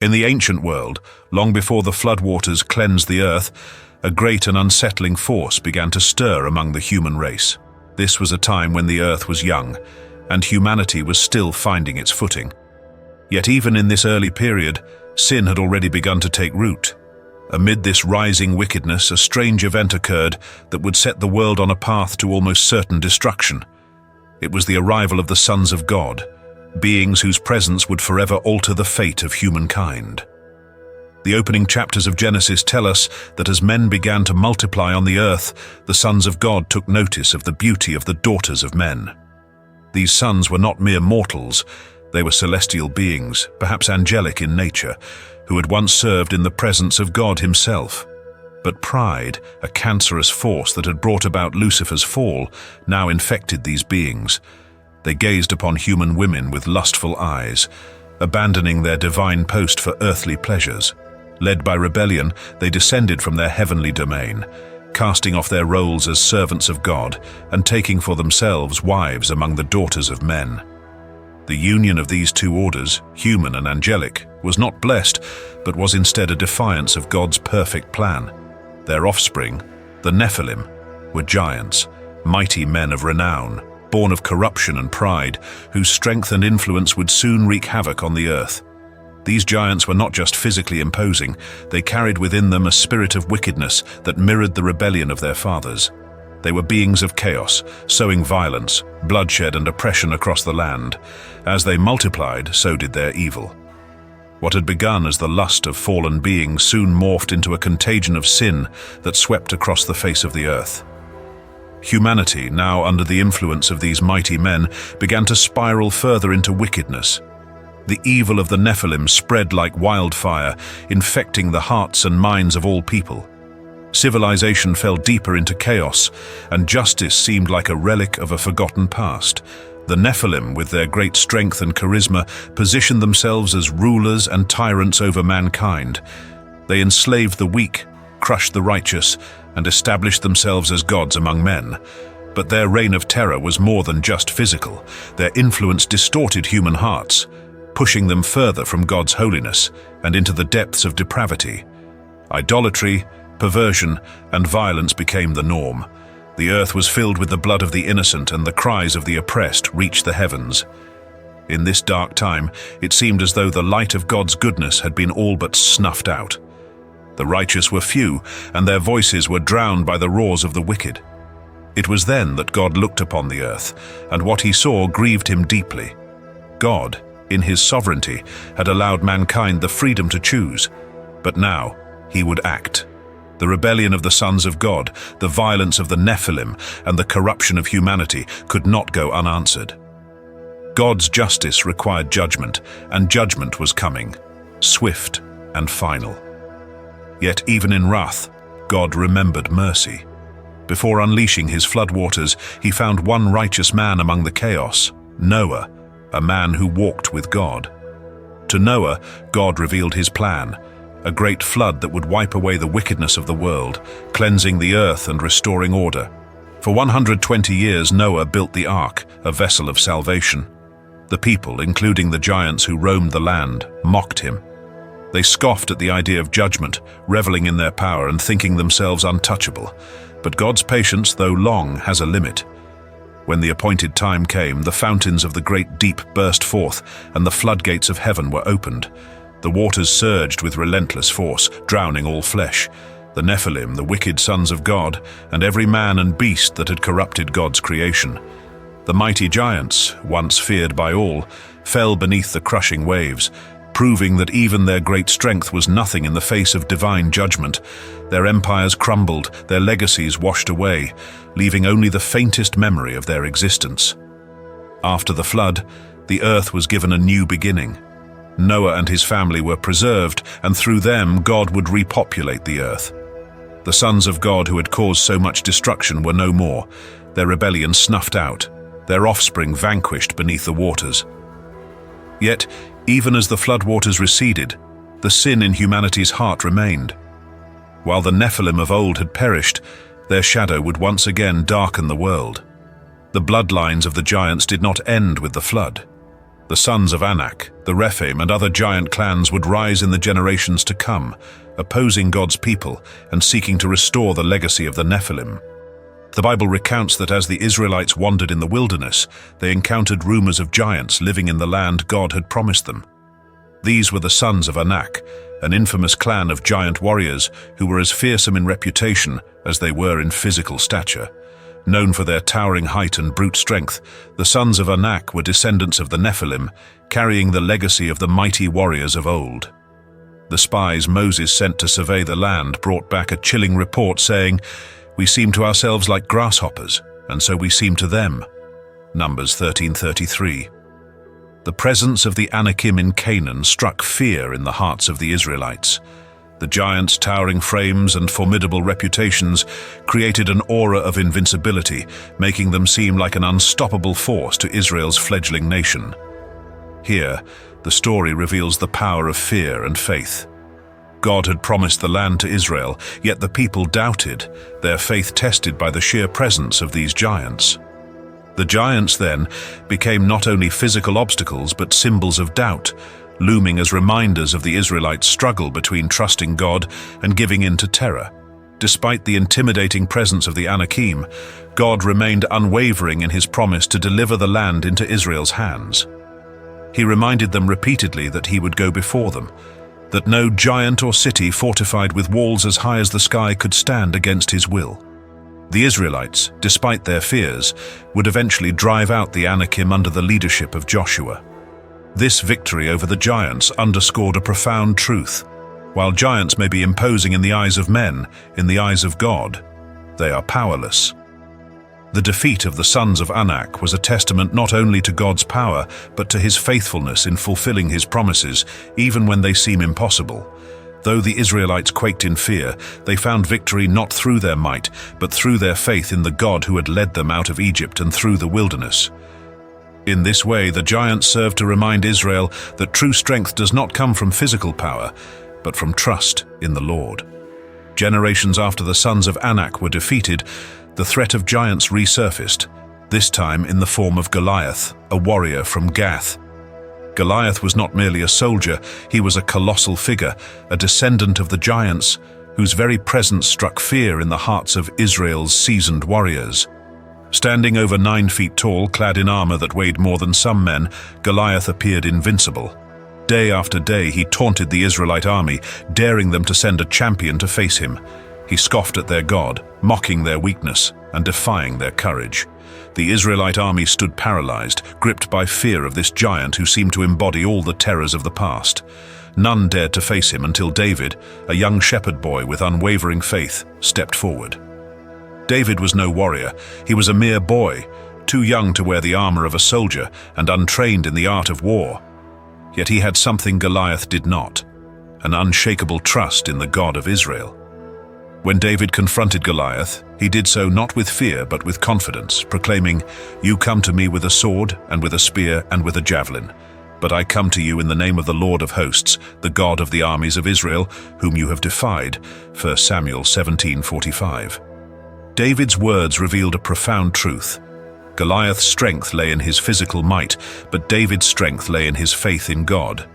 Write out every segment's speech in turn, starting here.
In the ancient world, long before the floodwaters cleansed the earth, a great and unsettling force began to stir among the human race. This was a time when the earth was young, and humanity was still finding its footing. Yet even in this early period, sin had already begun to take root. Amid this rising wickedness, a strange event occurred that would set the world on a path to almost certain destruction. It was the arrival of the sons of God, beings whose presence would forever alter the fate of humankind. The opening chapters of Genesis tell us that as men began to multiply on the earth, the sons of God took notice of the beauty of the daughters of men. These sons were not mere mortals, they were celestial beings, perhaps angelic in nature, who had once served in the presence of God himself. But pride, a cancerous force that had brought about Lucifer's fall, now infected these beings. They gazed upon human women with lustful eyes, abandoning their divine post for earthly pleasures. Led by rebellion, they descended from their heavenly domain, casting off their roles as servants of God and taking for themselves wives among the daughters of men. The union of these two orders, human and angelic, was not blessed, but was instead a defiance of God's perfect plan. Their offspring, the Nephilim, were giants, mighty men of renown, born of corruption and pride, whose strength and influence would soon wreak havoc on the earth. These giants were not just physically imposing, they carried within them a spirit of wickedness that mirrored the rebellion of their fathers. They were beings of chaos, sowing violence, bloodshed and oppression across the land. As they multiplied, so did their evil. What had begun as the lust of fallen beings soon morphed into a contagion of sin that swept across the face of the earth. Humanity, now under the influence of these mighty men, began to spiral further into wickedness. The evil of the Nephilim spread like wildfire, infecting the hearts and minds of all people. Civilization fell deeper into chaos, and justice seemed like a relic of a forgotten past. The Nephilim, with their great strength and charisma, positioned themselves as rulers and tyrants over mankind. They enslaved the weak, crushed the righteous, and established themselves as gods among men. But their reign of terror was more than just physical. Their influence distorted human hearts, pushing them further from God's holiness and into the depths of depravity. Idolatry, perversion, and violence became the norm. The earth was filled with the blood of the innocent, and the cries of the oppressed reached the heavens. In this dark time, it seemed as though the light of God's goodness had been all but snuffed out. The righteous were few, and their voices were drowned by the roars of the wicked. It was then that God looked upon the earth, and what he saw grieved him deeply. God, in his sovereignty, had allowed mankind the freedom to choose, but now he would act. The rebellion of the sons of God, the violence of the Nephilim, and the corruption of humanity could not go unanswered. God's justice required judgment, and judgment was coming, swift and final. Yet even in wrath, God remembered mercy. Before unleashing his floodwaters, he found one righteous man among the chaos, Noah, a man who walked with God. To Noah, God revealed his plan, a great flood that would wipe away the wickedness of the world, cleansing the earth and restoring order. For 120 years, Noah built the ark, a vessel of salvation. The people, including the giants who roamed the land, mocked him. They scoffed at the idea of judgment, reveling in their power and thinking themselves untouchable. But God's patience, though long, has a limit. When the appointed time came, the fountains of the great deep burst forth, and the floodgates of heaven were opened. The waters surged with relentless force, drowning all flesh. The Nephilim, the wicked sons of God, and every man and beast that had corrupted God's creation. The mighty giants, once feared by all, fell beneath the crushing waves, proving that even their great strength was nothing in the face of divine judgment. Their empires crumbled, their legacies washed away, leaving only the faintest memory of their existence. After the flood, the earth was given a new beginning. Noah and his family were preserved, and through them God would repopulate the earth. The sons of God who had caused so much destruction were no more, their rebellion snuffed out, their offspring vanquished beneath the waters. Yet, even as the floodwaters receded, the sin in humanity's heart remained. While the Nephilim of old had perished, their shadow would once again darken the world. The bloodlines of the giants did not end with the flood. The sons of Anak, the Rephaim, and other giant clans would rise in the generations to come, opposing God's people and seeking to restore the legacy of the Nephilim. The Bible recounts that as the Israelites wandered in the wilderness, they encountered rumors of giants living in the land God had promised them. These were the sons of Anak, an infamous clan of giant warriors who were as fearsome in reputation as they were in physical stature. Known for their towering height and brute strength, the sons of Anak were descendants of the Nephilim, carrying the legacy of the mighty warriors of old. The spies Moses sent to survey the land brought back a chilling report saying, "We seem to ourselves like grasshoppers, and so we seem to them." Numbers 13:33. The presence of the Anakim in Canaan struck fear in the hearts of the Israelites. The giants' towering frames and formidable reputations created an aura of invincibility, making them seem like an unstoppable force to Israel's fledgling nation. Here, the story reveals the power of fear and faith. God had promised the land to Israel, yet the people doubted, their faith tested by the sheer presence of these giants. The giants, then, became not only physical obstacles but symbols of doubt, looming as reminders of the Israelites' struggle between trusting God and giving in to terror. Despite the intimidating presence of the Anakim, God remained unwavering in his promise to deliver the land into Israel's hands. He reminded them repeatedly that he would go before them, that no giant or city fortified with walls as high as the sky could stand against his will. The Israelites, despite their fears, would eventually drive out the Anakim under the leadership of Joshua. This victory over the giants underscored a profound truth. While giants may be imposing in the eyes of men, in the eyes of God, they are powerless. The defeat of the sons of Anak was a testament not only to God's power, but to his faithfulness in fulfilling his promises, even when they seem impossible. Though the Israelites quaked in fear, they found victory not through their might, but through their faith in the God who had led them out of Egypt and through the wilderness. In this way, the giants served to remind Israel that true strength does not come from physical power, but from trust in the Lord. Generations after the sons of Anak were defeated, the threat of giants resurfaced, this time in the form of Goliath, a warrior from Gath. Goliath was not merely a soldier, he was a colossal figure, a descendant of the giants, whose very presence struck fear in the hearts of Israel's seasoned warriors. Standing over 9 feet tall, clad in armor that weighed more than some men, Goliath appeared invincible. Day after day he taunted the Israelite army, daring them to send a champion to face him. He scoffed at their God, mocking their weakness and defying their courage. The Israelite army stood paralyzed, gripped by fear of this giant who seemed to embody all the terrors of the past. None dared to face him until David, a young shepherd boy with unwavering faith, stepped forward. David was no warrior. He was a mere boy, too young to wear the armor of a soldier and untrained in the art of war. Yet he had something Goliath did not, an unshakable trust in the God of Israel. When David confronted Goliath, he did so not with fear but with confidence, proclaiming, "You come to me with a sword and with a spear and with a javelin, but I come to you in the name of the Lord of hosts, the God of the armies of Israel, whom you have defied." 1 Samuel 17:45. David's words revealed a profound truth. Goliath's strength lay in his physical might, but David's strength lay in his faith in God.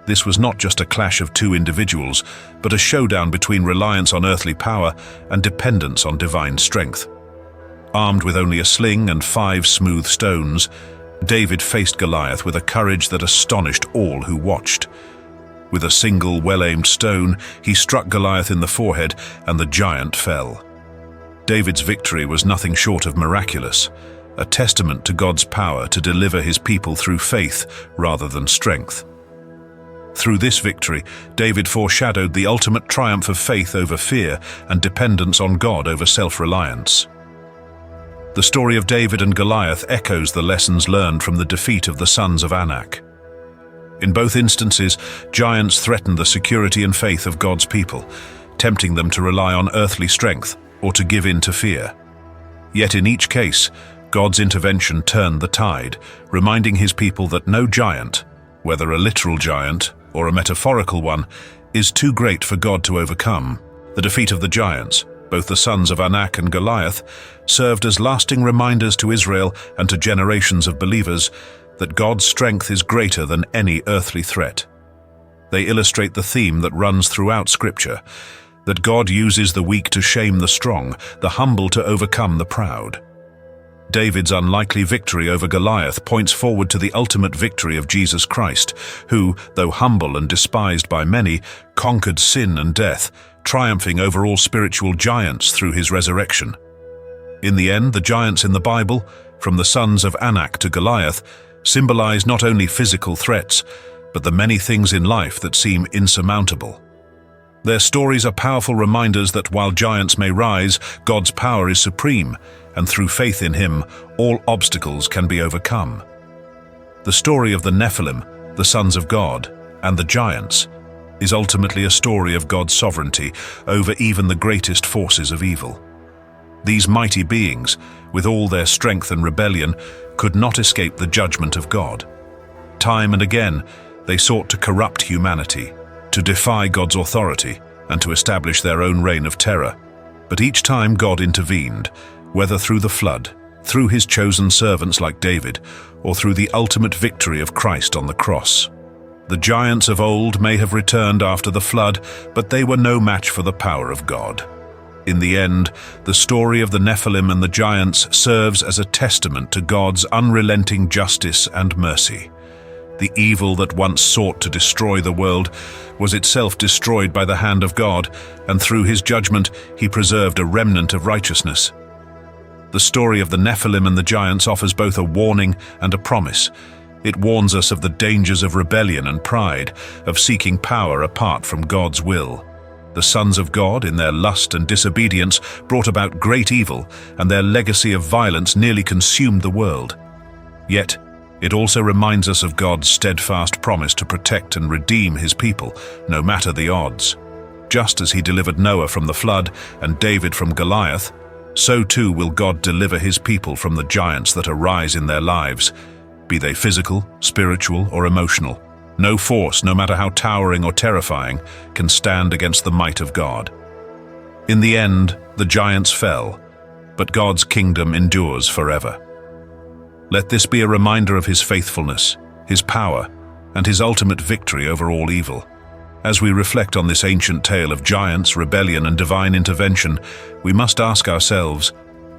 This was not just a clash of two individuals, but a showdown between reliance on earthly power and dependence on divine strength. Armed with only a sling and 5 smooth stones, David faced Goliath with a courage that astonished all who watched. With a single well-aimed stone, he struck Goliath in the forehead, and the giant fell. David's victory was nothing short of miraculous, a testament to God's power to deliver his people through faith rather than strength. Through this victory, David foreshadowed the ultimate triumph of faith over fear and dependence on God over self-reliance. The story of David and Goliath echoes the lessons learned from the defeat of the sons of Anak. In both instances, giants threatened the security and faith of God's people, tempting them to rely on earthly strength or to give in to fear. Yet in each case, God's intervention turned the tide, reminding his people that no giant, whether a literal giant or a metaphorical one, is too great for God to overcome. The defeat of the giants, both the sons of Anak and Goliath, served as lasting reminders to Israel and to generations of believers that God's strength is greater than any earthly threat. They illustrate the theme that runs throughout Scripture, that God uses the weak to shame the strong, the humble to overcome the proud. David's unlikely victory over Goliath points forward to the ultimate victory of Jesus Christ, who, though humble and despised by many, conquered sin and death, triumphing over all spiritual giants through his resurrection. In the end, the giants in the Bible, from the sons of Anak to Goliath, symbolize not only physical threats, but the many things in life that seem insurmountable. Their stories are powerful reminders that while giants may rise, God's power is supreme, and through faith in Him, all obstacles can be overcome. The story of the Nephilim, the sons of God, and the giants, is ultimately a story of God's sovereignty over even the greatest forces of evil. These mighty beings, with all their strength and rebellion, could not escape the judgment of God. Time and again, they sought to corrupt humanity, to defy God's authority, and to establish their own reign of terror. But each time God intervened, whether through the flood, through His chosen servants like David, or through the ultimate victory of Christ on the cross. The giants of old may have returned after the flood, but they were no match for the power of God. In the end, the story of the Nephilim and the giants serves as a testament to God's unrelenting justice and mercy. The evil that once sought to destroy the world was itself destroyed by the hand of God, and through His judgment He preserved a remnant of righteousness. The story of the Nephilim and the giants offers both a warning and a promise. It warns us of the dangers of rebellion and pride, of seeking power apart from God's will. The sons of God, in their lust and disobedience, brought about great evil, and their legacy of violence nearly consumed the world. Yet, it also reminds us of God's steadfast promise to protect and redeem His people, no matter the odds. Just as He delivered Noah from the flood and David from Goliath, so too will God deliver His people from the giants that arise in their lives, be they physical, spiritual, or emotional. No force, no matter how towering or terrifying, can stand against the might of God. In the end, the giants fell, but God's kingdom endures forever. Let this be a reminder of His faithfulness, His power, and His ultimate victory over all evil. As we reflect on this ancient tale of giants, rebellion, and divine intervention, we must ask ourselves,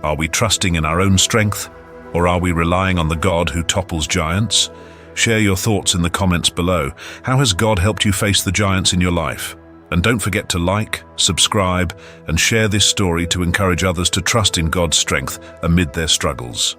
are we trusting in our own strength, or are we relying on the God who topples giants? Share your thoughts in the comments below. How has God helped you face the giants in your life? And don't forget to like, subscribe, and share this story to encourage others to trust in God's strength amid their struggles.